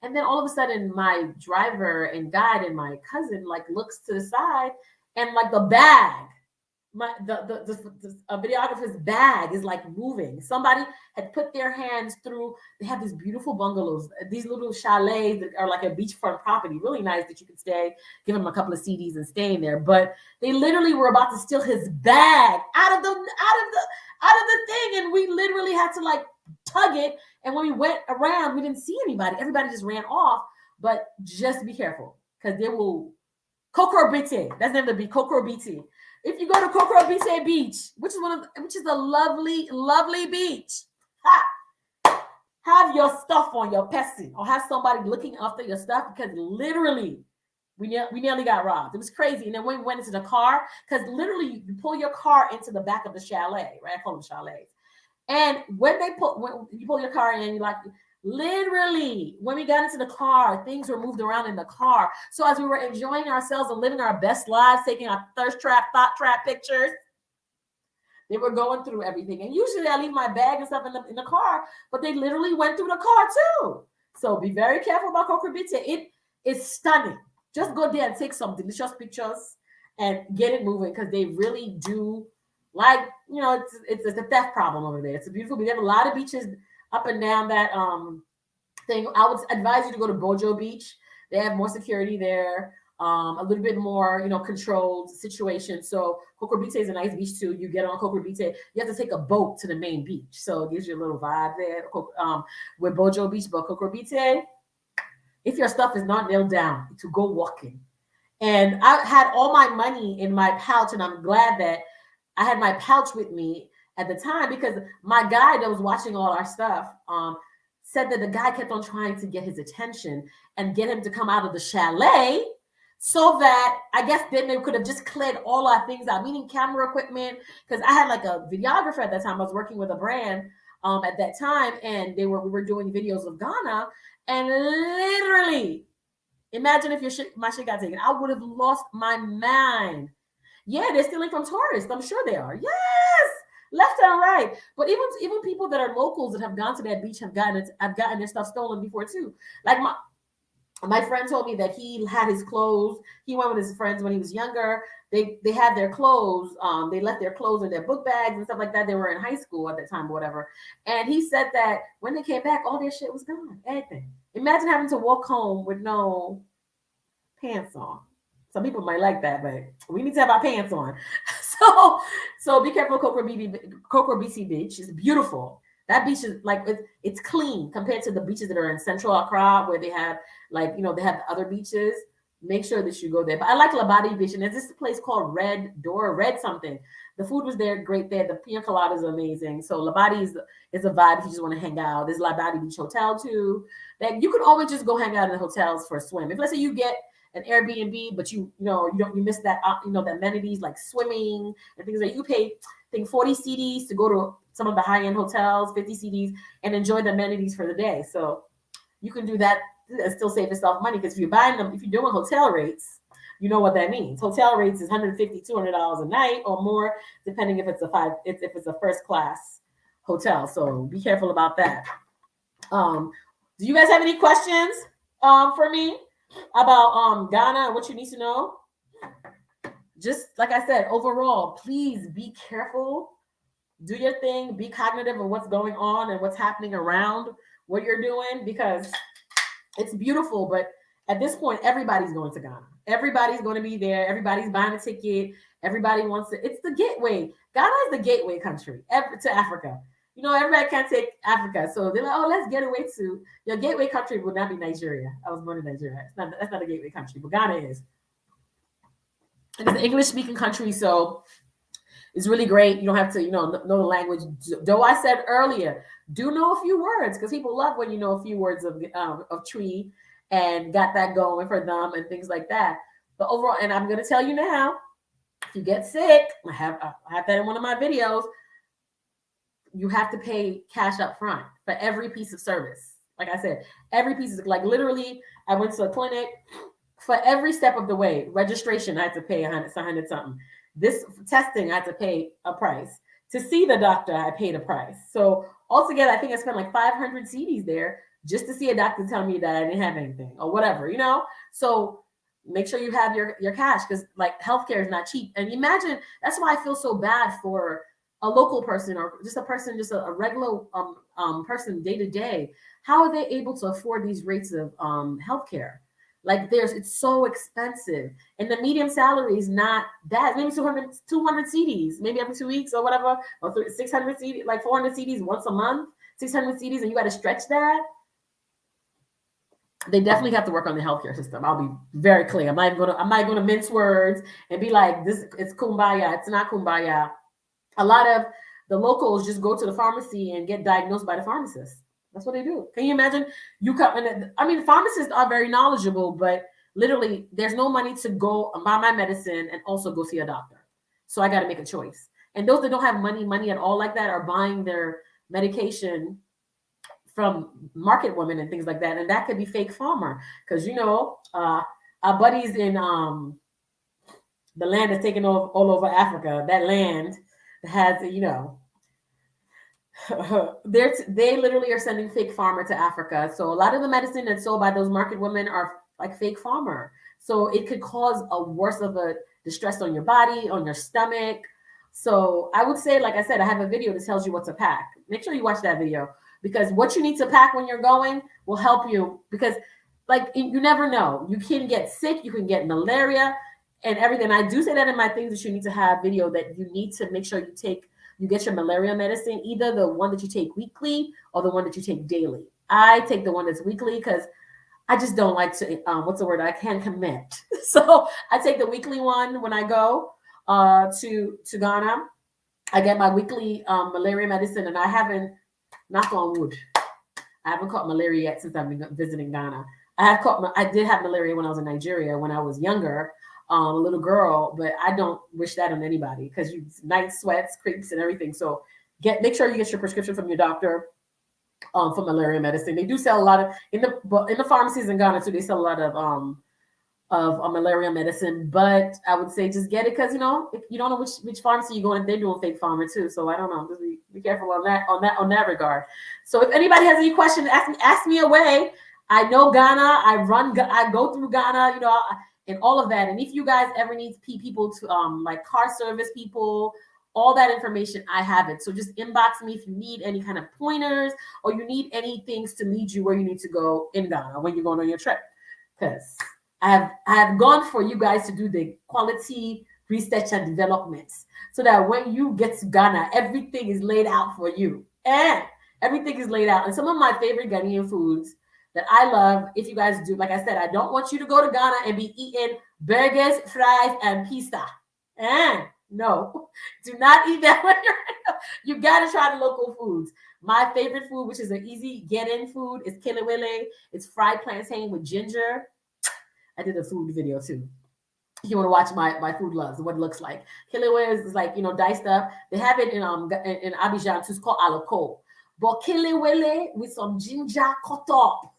Speaker 1: And then all of a sudden my driver and guide and my cousin like looks to the side and like the bag the videographer's bag is like moving. Somebody had put their hands through. They have these beautiful bungalows, these little chalets that are like a beachfront property, really nice that you can stay, give them a couple of CDs and stay in there. But they literally were about to steal his bag out of the thing, and we literally had to like tug it. And when we went around, we didn't see anybody. Everybody just ran off. But just be careful because they will. Cocorbite. That's the name of the beach. Cocorbite. If you go to Cocorbite Beach, which is a lovely, lovely beach, have your stuff on your person or have somebody looking after your stuff because literally we nearly got robbed. It was crazy. And then when we went into the car, because literally you pull your car into the back of the chalet, right? I call them chalets. And when you pull your car in, you like literally when we got into the car, things were moved around in the car. So as we were enjoying ourselves and living our best lives, taking our thought trap pictures, they were going through everything. And usually I leave my bag and stuff in the car, but they literally went through the car too. So be very careful about Cocorbite. It is stunning. Just go there and take some delicious pictures and get it moving because they really do. Like, it's a theft problem over there. It's a beautiful beach. They have a lot of beaches up and down that thing. I would advise you to go to Bojo Beach. They have more security there, a little bit more, controlled situation. So Cocorbite is a nice beach too. You get on Cocorbite, you have to take a boat to the main beach. So it gives you a little vibe there with Bojo Beach. But Cocorbite, if your stuff is not nailed down, to go walking. And I had all my money in my pouch, and I'm glad that I had my pouch with me at the time because my guy that was watching all our stuff said that the guy kept on trying to get his attention and get him to come out of the chalet so that I guess then they could have just cleared all our things out, meaning camera equipment. Because I had like a videographer at that time. I was working with a brand at that time, and we were doing videos of Ghana, and literally, imagine if my shit got taken. I would have lost my mind. Yeah, they're stealing from tourists. I'm sure they are. Yes, left and right. But even people that are locals that have gone to that beach have gotten their stuff stolen before too. Like my friend told me that he had his clothes. He went with his friends when he was younger. They had their clothes. They left their clothes in their book bags and stuff like that. They were in high school at the time or whatever. And he said that when they came back, all their shit was gone. Everything. Imagine having to walk home with no pants on. Some people might like that, but we need to have our pants on. So be careful. Cocorbite Beach is beautiful. That beach is like it's clean compared to the beaches that are in Central Accra, where they have they have other beaches. Make sure that you go there. But I like Labadi Beach, and there's this place called Red Door, Red something. The food was there, great there. The pina colada is amazing. So Labadi is a vibe if you just want to hang out. There's Labadi Beach Hotel too. That you can always just go hang out in the hotels for a swim. If let's say you get an Airbnb, but you miss that the amenities like swimming and things like you pay, I think 40 CDs to go to some of the high-end hotels, 50 CDs, and enjoy the amenities for the day. So you can do that and still save yourself money because if you're doing hotel rates, you know what that means. Hotel rates is $150, $200 a night or more, depending if it's a first class hotel. So be careful about that. Do you guys have any questions for me about Ghana and what you need to know? Just like I said, overall, please be careful. Do your thing. Be cognitive of what's going on and what's happening around what you're doing because it's beautiful. But at this point, everybody's going to Ghana. Everybody's going to be there. Everybody's buying a ticket. Everybody wants to. It's the gateway. Ghana is the gateway country to Africa. Everybody can't take Africa. So they're like, oh, let's get away to your gateway country would not be Nigeria. I was born in Nigeria. That's not a gateway country, but Ghana is. It's an English-speaking country, so it's really great. You don't have to, know the language. Though I said earlier, do know a few words because people love when you know a few words of tree and got that going for them and things like that. But overall, and I'm going to tell you now, If you get sick, I have that in one of my videos. You have to pay cash up front for every piece of service. Like I said, every piece is like literally. I went to a clinic for every step of the way. Registration, I had to pay 100 something. This testing, I had to pay a price. To see the doctor, I paid a price. So altogether, I think I spent like 500 CDs there just to see a doctor tell me that I didn't have anything or whatever, So make sure you have your cash, because like healthcare is not cheap. And imagine, that's why I feel so bad for a local person or just a person, just a regular person day to day. How are they able to afford these rates of healthcare? Like it's so expensive, and the median salary is not that. Maybe 200 CDs, maybe every 2 weeks or whatever, or 600 CDs, like 400 CDs once a month, 600 CDs, and you got to stretch that. They definitely have to work on the healthcare system. I'll be very clear. I'm not going to mince words and be like, this, it's kumbaya. It's not kumbaya. A lot of the locals just go to the pharmacy and get diagnosed by the pharmacist. That's what they do. Can you imagine? You come in? I mean, pharmacists are very knowledgeable, but literally, there's no money to go buy my medicine and also go see a doctor. So I got to make a choice. And those that don't have money at all like that are buying their medication from market women and things like that. And that could be fake farmer, because our buddies in the land that's taken all over Africa. That land has they literally are sending fake farmer to Africa. So a lot of the medicine that's sold by those market women are like fake farmer. So it could cause a worse of a distress on your body, on your stomach. So I would say, like I said, I have a video that tells you what to pack. Make sure you watch that video, because what you need to pack when you're going will help you, because like you never know. You can get sick, you can get malaria and everything. I do say that in my things, that you need to have video that you need to make sure you get your malaria medicine, either the one that you take weekly or the one that you take daily. I take the one that's weekly because I just don't like to, what's the word? I can't commit. So I take the weekly one when I go to Ghana. I get my weekly malaria medicine, and I haven't, knock on wood, I haven't caught malaria yet since I've been visiting Ghana. I did have malaria when I was in Nigeria when I was younger, a little girl, but I don't wish that on anybody, because night sweats, creeps, and everything. So make sure you get your prescription from your doctor for malaria medicine. They do sell a lot of in the pharmacies in Ghana too. They sell a lot of malaria medicine, but I would say just get it, because you don't know which pharmacy you're going. They're doing fake pharma too, so I don't know. Just be careful on that regard. So if anybody has any questions, ask me away. I know Ghana. I go through Ghana, and all of that. And if you guys ever need people to like car service people, all that information, I have it. So just inbox me if you need any kind of pointers, or you need any things to lead you where you need to go in Ghana when you're going on your trip, because I have gone for you guys to do the quality research and developments, so that when you get to Ghana, everything is laid out for you. And everything is laid out. And some of my favorite Ghanaian foods that I love, if you guys do, like I said, I don't want you to go to Ghana and be eating burgers, fries, and pizza. And no, do not eat that when you got to try the local foods. My favorite food, which is an easy get-in food, is kelewele. It's fried plantain with ginger. I did a food video too. If you want to watch my food loves, what it looks like. Kelewele is like, diced up. They have it in Abidjan too. It's called aloko. But kelewele with some ginger cut up.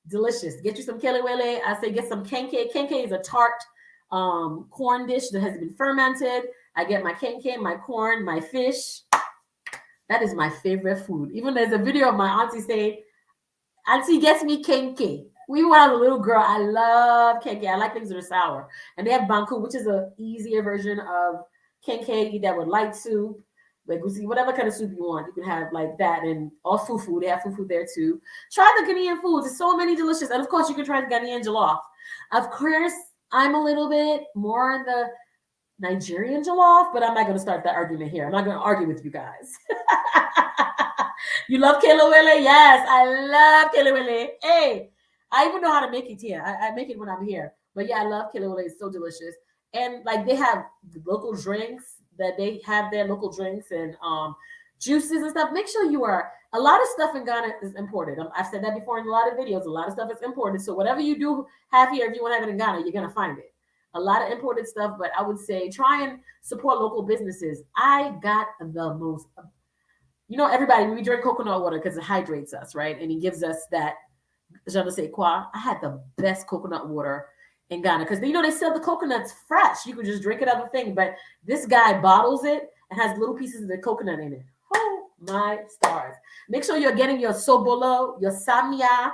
Speaker 1: Delicious. Get you some kelewele. I say get some kenke. Kenke is a tart corn dish that has been fermented. I get my kenke, my corn, my fish. That is my favorite food. Even there's a video of my auntie saying, "Auntie gets me kenke." We when I was a little girl, I love kenke. I like things that are sour. And they have banku, which is an easier version of kenke. Eat that with light soup, legusi, whatever kind of soup you want. You can have like that, and all fufu. They have fufu there too. Try the Ghanaian foods. There's so many delicious. And of course, you can try the Ghanaian jollof. Of course, I'm a little bit more the Nigerian jollof, but I'm not going to start that argument here. I'm not going to argue with you guys. You love kelewele? Yes, I love kelewele. Hey, I even know how to make it here. I make it when I'm here. But yeah, I love kelewele. It's so delicious. And like they have local drinks that they have their local drinks and juices and stuff. Make sure a lot of stuff in Ghana is imported. I've said that before in a lot of videos. A lot of stuff is imported. So whatever you do have here, if you want to have it in Ghana, you're going to find it. a lot of imported stuff, but I would say try and support local businesses. I got the most, everybody, we drink coconut water because it hydrates us, right? And it gives us that je ne sais quoi. I had the best coconut water in Ghana because they sell the coconuts fresh. You can just drink it out of the thing, but this guy bottles it and has little pieces of the coconut in it. Oh my stars! Make sure you're getting your sobolo, your samia,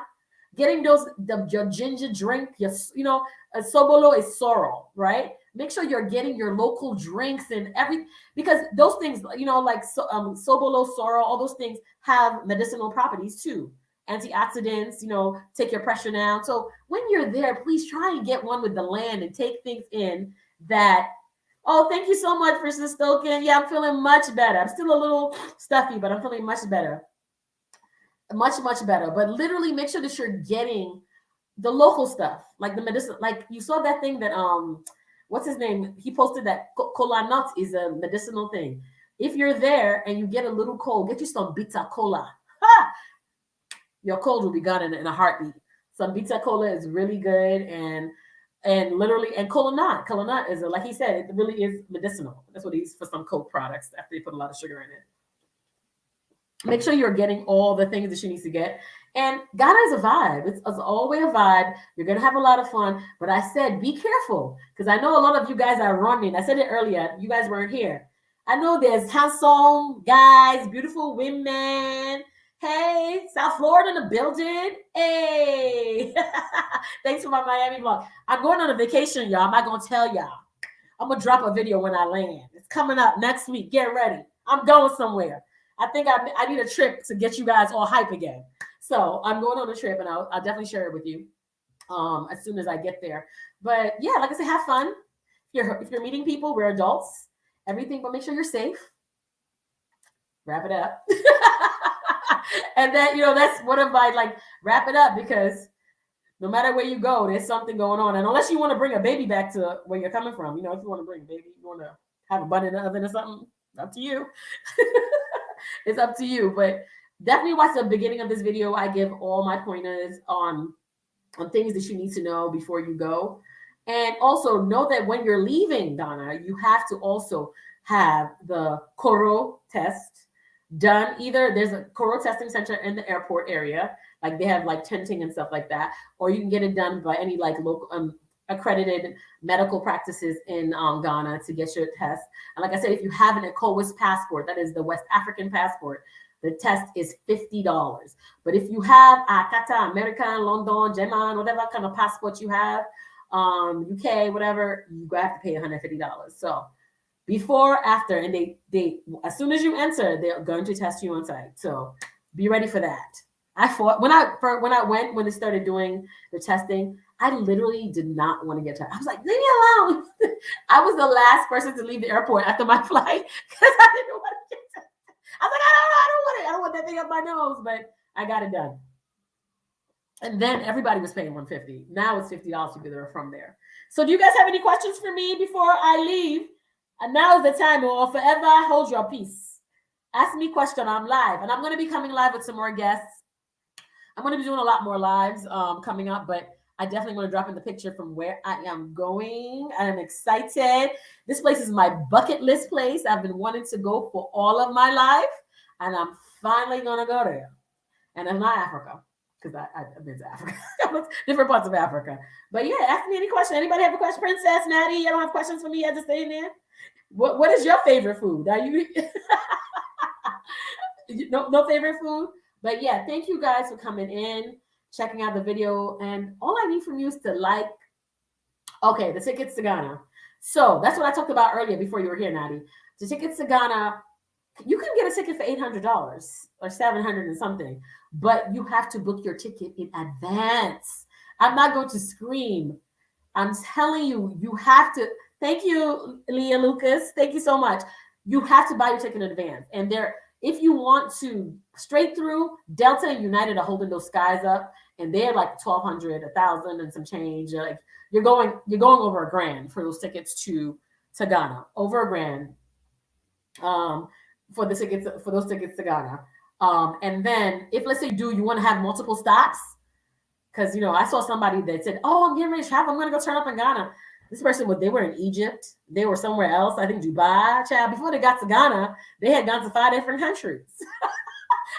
Speaker 1: getting your ginger drink. Your a sobolo is sorrel, right? Make sure you're getting your local drinks and because those things, like sobolo, sorrel, all those things have medicinal properties too. Antioxidants, take your pressure down. So when you're there, please try and get one with the land and take things in that. Oh, thank you so much for Stoken. Yeah, I'm feeling much better. I'm still a little stuffy, but I'm feeling much better. Much, much better. But literally make sure that you're getting the local stuff, like the medicine. Like you saw that thing that what's his name? He posted that cola nut is a medicinal thing. If you're there and you get a little cold, get you some bitter cola. Ha! Your cold will be gone in a heartbeat. Some bitter cola is really good, and literally, and cola nut is like he said, it really is medicinal. That's what he used for some Coke products after they put a lot of sugar in it. Make sure you're getting all the things that she needs to get. And Ghana is a vibe. It's always a vibe. You're going to have a lot of fun. But I said, be careful, because I know a lot of you guys are running. I said it earlier. You guys weren't here. I know there's handsome guys, beautiful women. Hey, South Florida in the building. Hey. Thanks for my Miami vlog. I'm going on a vacation, y'all. I'm not going to tell y'all. I'm going to drop a video when I land. It's coming up next week. Get ready. I'm going somewhere. I think I need a trip to get you guys all hype again. So I'm going on a trip, and I'll definitely share it with you as soon as I get there. But yeah, like I said, have fun. If you're meeting people, we're adults, everything, but make sure you're safe. Wrap it up. And then, that's one of my, wrap it up, because no matter where you go, there's something going on. And unless you want to bring a baby back to where you're coming from, if you want to bring a baby, you want to have a bun in the oven or something, up to you. It's up to you. But definitely watch the beginning of this video. I give all my pointers on things that you need to know before you go. And also know that when you're leaving Ghana, you have to also have the Koro test done. Either there's a Koro testing center in the airport area, like they have tenting and stuff like that, or you can get it done by any local accredited medical practices in Ghana to get your test. And like I said, if you have an ECOWAS passport, that is the West African passport, the test is $50. But if you have Qatar, American, London, German, whatever kind of passport you have, UK, whatever, you have to pay $150. So before, after, and they as soon as you enter, they're going to test you on site. So be ready for that. I fought when they started doing the testing. I literally did not want to get tested. I was like, leave me alone. I was the last person to leave the airport after my flight because I didn't want to get tested. I was like, I don't want it. I don't want that thing up my nose, but I got it done. And then everybody was paying $150. Now it's $50 because they're from there. So do you guys have any questions for me before I leave? And now is the time, or forever hold your peace. Ask me a question. I'm live, and I'm going to be coming live with some more guests. I'm going to be doing a lot more lives coming up, but I definitely want to drop in the picture from where I am going. I am excited. This place is my bucket list place. I've been wanting to go for all of my life, and I'm finally going to go there. And it's not Africa, because I've been to Africa, different parts of Africa. But yeah, ask me any question. Anybody have a question? Princess, Natty, you don't have questions for me? I just stay in there. What is your favorite food? Are you no favorite food? But yeah, thank you guys for coming in, checking out the video. And all I need from you is to okay, the tickets to Ghana. So that's what I talked about earlier before you were here, Natty. The tickets to Ghana, you can get a ticket for $800 or $700 and something, but you have to book your ticket in advance. I'm not going to scream. I'm telling you, you have to. Thank you, Leah Lucas. Thank you so much. You have to buy your ticket in advance. And if you want to straight through, Delta and United are holding those skies up, and they're like $1,200, $1,000 and some change. You're going over $1,000 for those tickets to Ghana. Over $1,000 for those tickets to Ghana. And then if, let's say, you want to have multiple stops, because I saw somebody that said, "Oh, I'm getting ready to travel. I'm going to go turn up in Ghana." This person they were in Egypt. They were somewhere else. I think Dubai. Child, before they got to Ghana, they had gone to 5 different countries.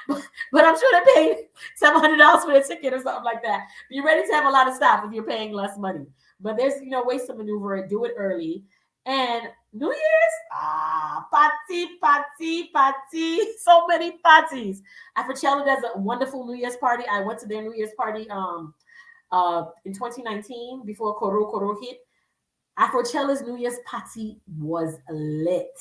Speaker 1: But I'm sure they paid $700 for their ticket or something like that. You're ready to have a lot of stops if you're paying less money. But there's ways to maneuver it. Do it early. And New Year's, party. So many parties. AfricaEverything does a wonderful New Year's party. I went to their New Year's party in 2019 before Koro hit. AfricaEverything's New Year's party was lit.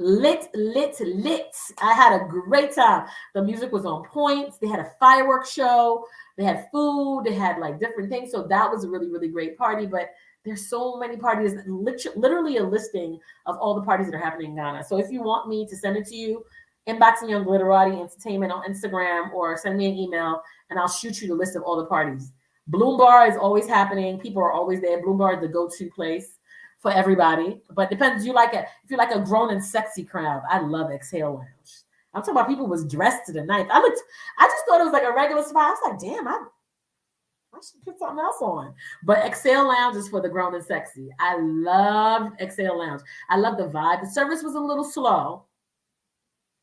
Speaker 1: I had a great time. The music was on point. They had a fireworks show. They had food. They had like different things. So that was a really, really great party. But there's so many parties, literally a listing of all the parties that are happening in Ghana. So if you want me to send it to you, inbox me on Glitteratie Entertainment on Instagram or send me an email and I'll shoot you the list of all the parties. Bloom Bar is always happening. People are always there. Bloom Bar is the go-to place for everybody, but depends. If you like a grown and sexy crowd, I love Exhale Lounge. I'm talking about people was dressed to the ninth. I just thought it was like a regular spot. I was like, damn, I should put something else on. But Exhale Lounge is for the grown and sexy. I love Exhale Lounge. I love the vibe. The service was a little slow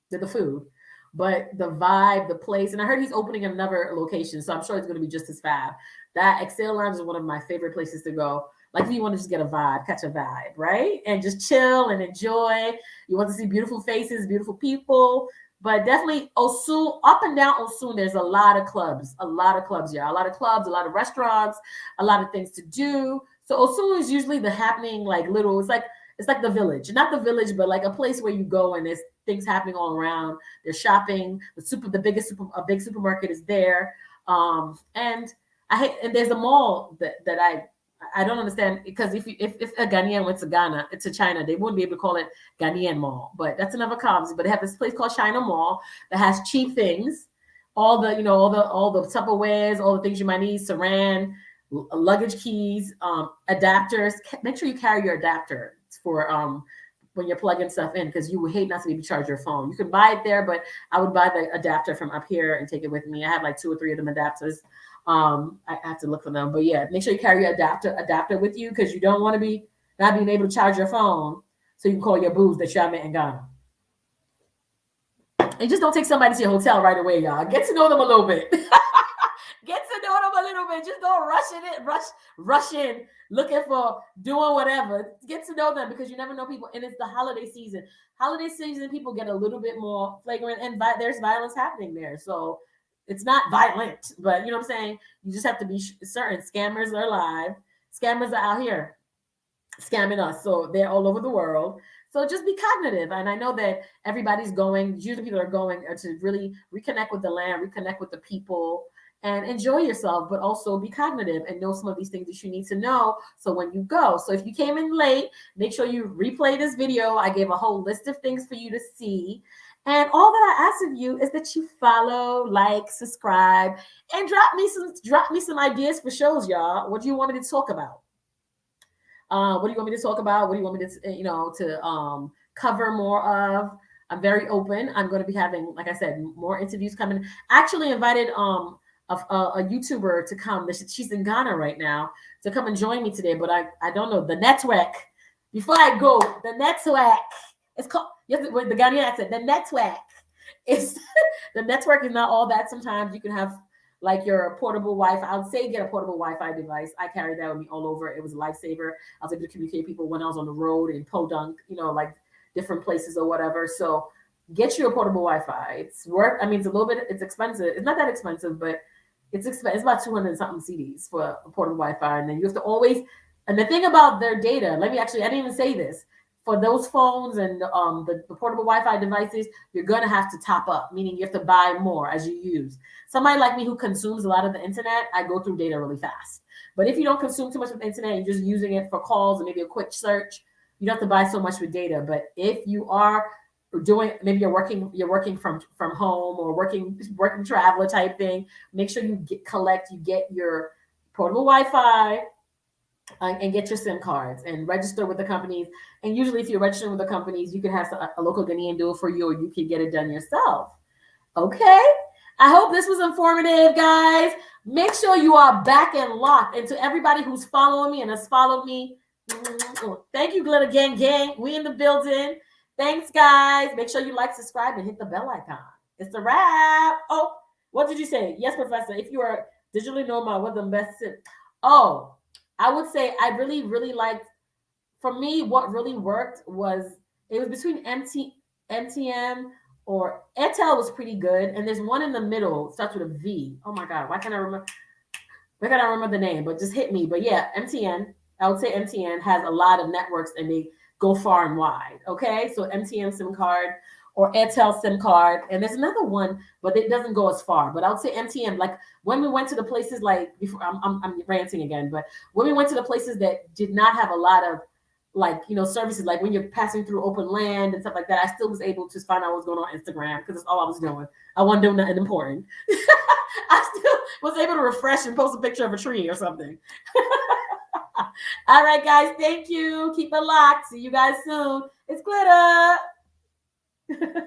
Speaker 1: with the food, but the vibe, the place, and I heard he's opening another location, so I'm sure it's going to be just as fab. That Exhale Lounge is one of my favorite places to go. Like if you want to just get a vibe, catch a vibe, right? And just chill and enjoy. You want to see beautiful faces, beautiful people. But definitely Osun, up and down Osun, there's a lot of clubs. Yeah. A lot of clubs, a lot of restaurants, a lot of things to do. So Osun is usually the happening, like little, it's like the village. Not the village, but like a place where you go and there's things happening all around. There's shopping. A big supermarket is there. And there's a mall that I don't understand, because if a Ghanaian went to China, they wouldn't be able to call it Ghanaian Mall. But that's another conversation. But they have this place called China Mall that has cheap things, all the Tupperwares, all the things you might need, saran, luggage keys, adapters. Make sure you carry your adapter for when you're plugging stuff in, because you would hate not to be able to charge your phone. You can buy it there, but I would buy the adapter from up here and take it with me. I have like 2 or 3 of them adapters. I have to look for them, but yeah, make sure you carry your adapter with you, because you don't want to be not being able to charge your phone so you can call your booze that y'all met in Ghana. And just don't take somebody to your hotel right away, y'all. Get to know them a little bit. Just don't rush in looking for doing whatever. Get to know them, because you never know people. And it's the holiday season. People get a little bit more flagrant, and there's violence happening there. So it's not violent, but you know what I'm saying? You just have to be certain. Scammers are alive. Scammers are out here scamming us. So they're all over the world. So just be cognitive. And I know that everybody's going, usually people are going to really reconnect with the land, reconnect with the people, and enjoy yourself, but also be cognitive and know some of these things that you need to know. So when you go, so if you came in late, make sure you replay this video. I gave a whole list of things for you to see. And all that I ask of you is that you follow, like, subscribe, and drop me some ideas for shows, y'all. What do you want me to talk about? What do you want me to talk about? What do you want me to cover more of? I'm very open. I'm going to be having, like I said, more interviews coming. I actually invited a YouTuber to come. She's in Ghana right now, to come and join me today. But I don't know the network. Before I go, the network. It's called, with the Ghanaian accent, the network. The network is not all that. Sometimes you can have like your portable Wi-Fi. I would say get a portable Wi-Fi device. I carried that with me all over. It was a lifesaver. I was able to communicate with people when I was on the road in Podunk, like different places or whatever. So get you a portable Wi-Fi. It's a little bit, it's expensive. It's not that expensive, but it's expensive. It's about 200 something CDs for a portable Wi-Fi. And then you have to always, and the thing about their data, I didn't even say this. For those phones and the portable Wi-Fi devices, you're going to have to top up, meaning you have to buy more as you use. Somebody like me who consumes a lot of the internet, I go through data really fast. But if you don't consume too much with the internet, you're just using it for calls and maybe a quick search, you don't have to buy so much with data. But if you are doing, maybe you're working from home or working traveler type thing, make sure you get your portable Wi-Fi, and get your SIM cards and register with the companies. And usually if you're registering with the companies, you can have a local Ghanaian do it for you, or you can get it done yourself. Okay. I hope this was informative, guys. Make sure you are back and locked. And to everybody who's following me and has followed me, Thank you, Glitter Gang. We in the building. Thanks, guys. Make sure you like, subscribe, and hit the bell icon. It's a wrap. Oh, what did you say? Yes, Professor. If you are digitally nomad, what the best tip? Oh, I would say I really, really liked. For me, what really worked was it was between MTM or Airtel was pretty good, and there's one in the middle. It starts with a V. Oh my God, why can't I remember? Why can't I remember the name? But just hit me. But yeah, MTN. I would say MTN has a lot of networks and they go far and wide. Okay, so MTN SIM card or Airtel SIM card, and there's another one, but it doesn't go as far. But I would say MTN. Like when we went to the places like before, I'm ranting again, but when we went to the places that did not have a lot of like services, like when you're passing through open land and stuff like that, I still was able to find out what was going on Instagram because that's all I was doing. I wasn't doing nothing important. I still was able to refresh and post a picture of a tree or something. All right, guys. Thank you. Keep it locked. See you guys soon. It's Glitter.